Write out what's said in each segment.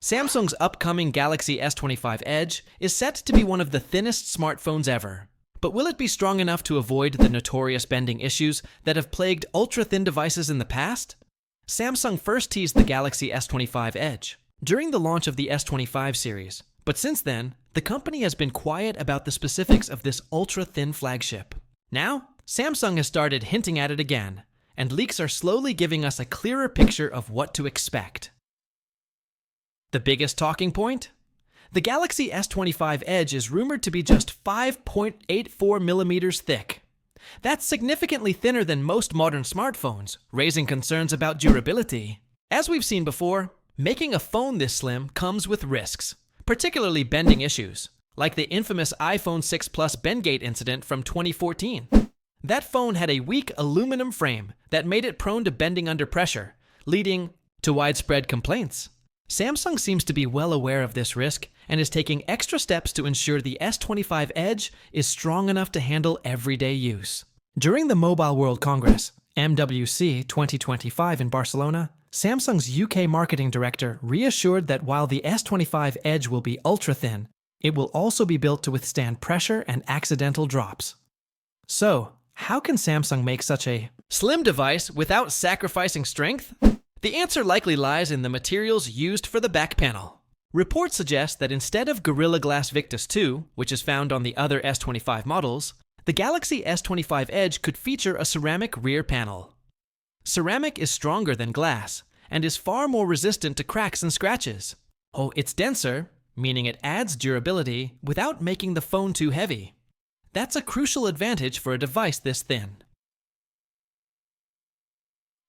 Samsung's upcoming Galaxy S25 Edge is set to be one of the thinnest smartphones ever. But will it be strong enough to avoid the notorious bending issues that have plagued ultra-thin devices in the past? Samsung first teased the Galaxy S25 Edge during the launch of the S25 series, but since then, the company has been quiet about the specifics of this ultra-thin flagship. Now, Samsung has started hinting at it again, and leaks are slowly giving us a clearer picture of what to expect. The biggest talking point? The Galaxy S25 Edge is rumored to be just 5.84 millimeters thick. That's significantly thinner than most modern smartphones, raising concerns about durability. As we've seen before, making a phone this slim comes with risks, particularly bending issues, like the infamous iPhone 6 Plus Bendgate incident from 2014. That phone had a weak aluminum frame that made it prone to bending under pressure, leading to widespread complaints. Samsung seems to be well aware of this risk and is taking extra steps to ensure the S25 Edge is strong enough to handle everyday use. During the Mobile World Congress, MWC 2025 in Barcelona, Samsung's UK marketing director reassured that while the S25 Edge will be ultra-thin, it will also be built to withstand pressure and accidental drops. So, how can Samsung make such a slim device without sacrificing strength? The answer likely lies in the materials used for the back panel. Reports suggest that instead of Gorilla Glass Victus 2, which is found on the other S25 models, the Galaxy S25 Edge could feature a ceramic rear panel. Ceramic is stronger than glass and is far more resistant to cracks and scratches. Oh, it's denser, meaning it adds durability without making the phone too heavy. That's a crucial advantage for a device this thin.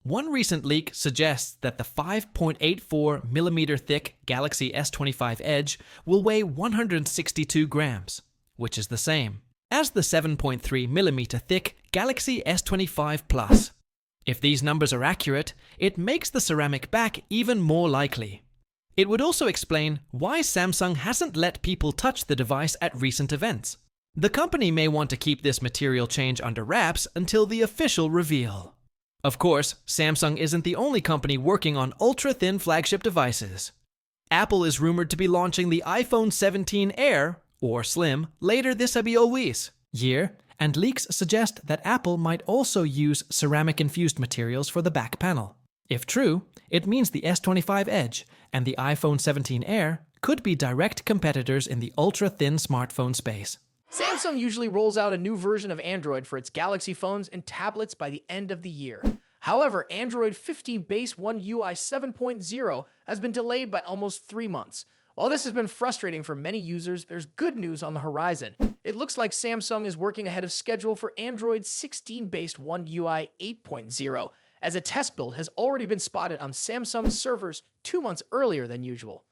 One recent leak suggests that the 5.84mm thick Galaxy S25 Edge will weigh 162 grams, which is the same as the 7.3mm thick Galaxy S25 Plus. If these numbers are accurate, it makes the ceramic back even more likely. It would also explain why Samsung hasn't let people touch the device at recent events. The company may want to keep this material change under wraps until the official reveal. Of course, Samsung isn't the only company working on ultra-thin flagship devices. Apple is rumored to be launching the iPhone 17 Air, or Slim, later this year, and leaks suggest that Apple might also use ceramic-infused materials for the back panel. If true, it means the S25 Edge and the iPhone 17 Air could be direct competitors in the ultra-thin smartphone space. Samsung usually rolls out a new version of Android for its Galaxy phones and tablets by the end of the year. However, Android 15 Base 1 UI 7.0 has been delayed by almost 3 months. While this has been frustrating for many users, there's good news on the horizon. It looks like Samsung is working ahead of schedule for Android 16-based 1 UI 8.0, as a test build has already been spotted on Samsung's servers 2 months earlier than usual.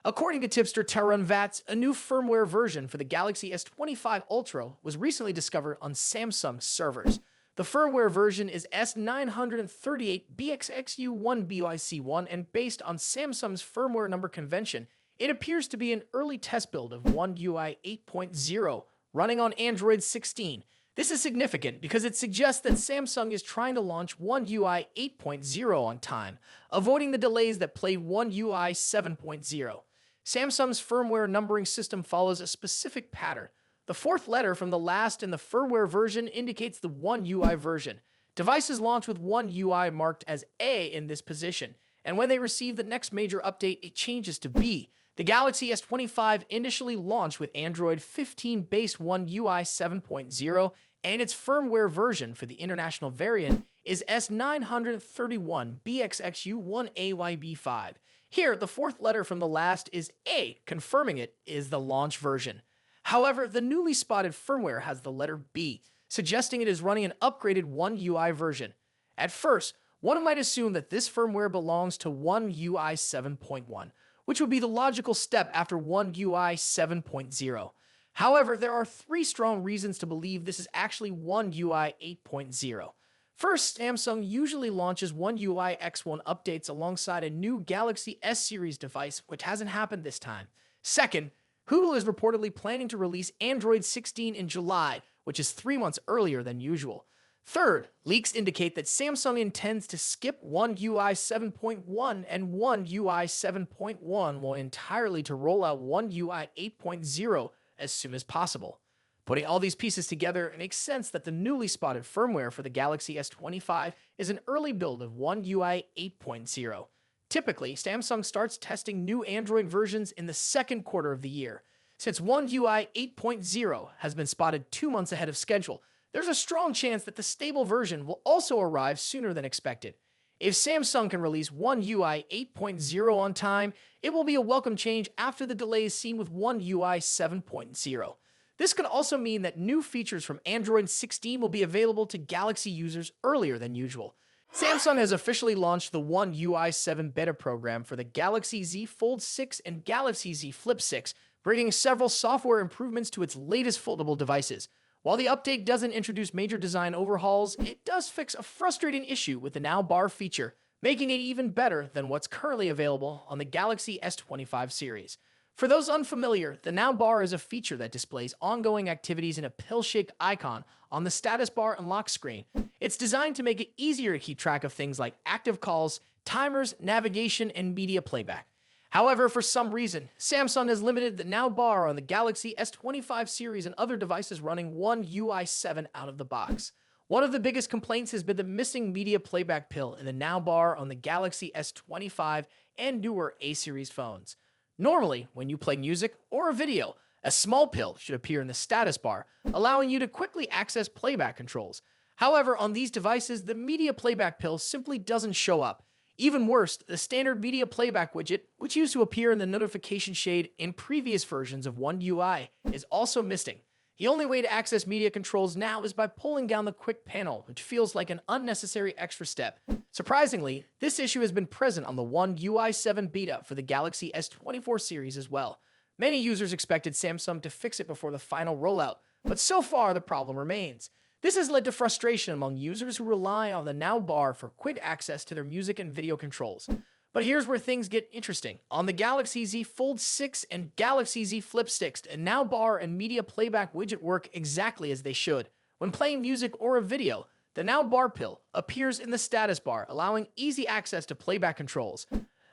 According to tipster Taran Vats, a new firmware version for the Galaxy S25 Ultra was recently discovered on Samsung servers. The firmware version is S938BXXU1BYC1, and based on Samsung's firmware number convention, it appears to be an early test build of One UI 8.0 running on Android 16. This is significant because it suggests that Samsung is trying to launch One UI 8.0 on time, avoiding the delays that plagued One UI 7.0. Samsung's firmware numbering system follows a specific pattern. The fourth letter from the last in the firmware version indicates the One UI version. Devices launch with One UI marked as A in this position, and when they receive the next major update, it changes to B. The Galaxy S25 initially launched with Android 15 based One UI 7.0, and its firmware version for the international variant is S931BXXU1AYB5. Here, the fourth letter from the last is A, confirming it is the launch version. However, the newly spotted firmware has the letter B, suggesting it is running an upgraded One UI version. At first, one might assume that this firmware belongs to One UI 7.1, which would be the logical step after One UI 7.0. However, there are 3 strong reasons to believe this is actually One UI 8.0. First, Samsung usually launches One UI X1 updates alongside a new Galaxy S series device, which hasn't happened this time. Second, Google is reportedly planning to release Android 16 in July, which is 3 months earlier than usual. Third, leaks indicate that Samsung intends to skip One UI 7.1 and One UI 7.1 entirely to roll out One UI 8.0 as soon as possible. Putting all these pieces together, it makes sense that the newly spotted firmware for the Galaxy S25 is an early build of One UI 8.0. Typically, Samsung starts testing new Android versions in the second quarter of the year. Since One UI 8.0 has been spotted 2 months ahead of schedule, there's a strong chance that the stable version will also arrive sooner than expected. If Samsung can release One UI 8.0 on time, it will be a welcome change after the delays seen with One UI 7.0. This could also mean that new features from Android 16 will be available to Galaxy users earlier than usual. Samsung has officially launched the One UI 7 beta program for the Galaxy Z Fold 6 and Galaxy Z Flip 6, bringing several software improvements to its latest foldable devices. While the update doesn't introduce major design overhauls, it does fix a frustrating issue with the Now Bar feature, making it even better than what's currently available on the Galaxy S25 series. For those unfamiliar, the Now Bar is a feature that displays ongoing activities in a pill-shaped icon on the status bar and lock screen. It's designed to make it easier to keep track of things like active calls, timers, navigation, and media playback. However, for some reason, Samsung has limited the Now Bar on the Galaxy S25 series and other devices running One UI 7 out of the box. One of the biggest complaints has been the missing media playback pill in the Now Bar on the Galaxy S25 and newer A-series phones. Normally, when you play music or a video, a small pill should appear in the status bar, allowing you to quickly access playback controls. However, on these devices, the media playback pill simply doesn't show up. Even worse, the standard media playback widget, which used to appear in the notification shade in previous versions of One UI, is also missing. The only way to access media controls now is by pulling down the quick panel, which feels like an unnecessary extra step. Surprisingly, this issue has been present on the One UI 7 beta for the Galaxy S24 series as well. Many users expected Samsung to fix it before the final rollout, but so far the problem remains. This has led to frustration among users who rely on the Now Bar for quick access to their music and video controls. But here's where things get interesting. On the Galaxy Z Fold 6 and Galaxy Z Flip 6, a Now Bar and media playback widget work exactly as they should. When playing music or a video, the Now Bar pill appears in the status bar, allowing easy access to playback controls.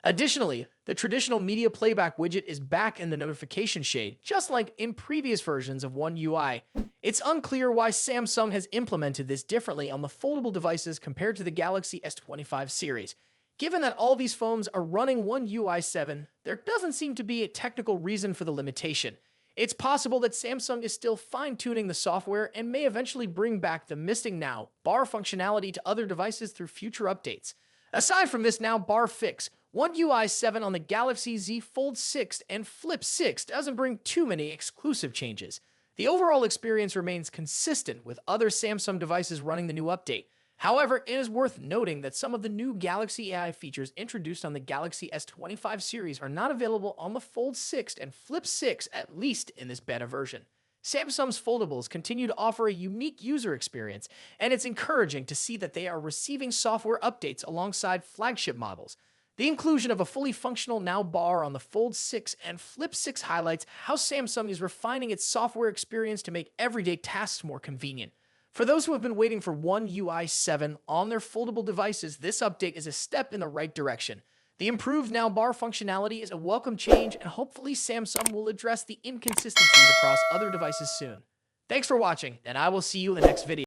Additionally, the traditional media playback widget is back in the notification shade, just like in previous versions of One UI. It's unclear why Samsung has implemented this differently on the foldable devices compared to the Galaxy S25 series. Given that all these phones are running One UI 7, there doesn't seem to be a technical reason for the limitation. It's possible that Samsung is still fine-tuning the software and may eventually bring back the missing Now Bar functionality to other devices through future updates. Aside from this Now Bar fix, One UI 7 on the Galaxy Z Fold 6 and Flip 6 doesn't bring too many exclusive changes. The overall experience remains consistent with other Samsung devices running the new update. However, it is worth noting that some of the new Galaxy AI features introduced on the Galaxy S25 series are not available on the Fold 6 and Flip 6, at least in this beta version. Samsung's foldables continue to offer a unique user experience, and it's encouraging to see that they are receiving software updates alongside flagship models. The inclusion of a fully functional Now Bar on the Fold 6 and Flip 6 highlights how Samsung is refining its software experience to make everyday tasks more convenient. For those who have been waiting for One UI 7 on their foldable devices, this update is a step in the right direction. The improved Now Bar functionality is a welcome change, and hopefully Samsung will address the inconsistencies across other devices soon. Thanks for watching, and I will see you in the next video.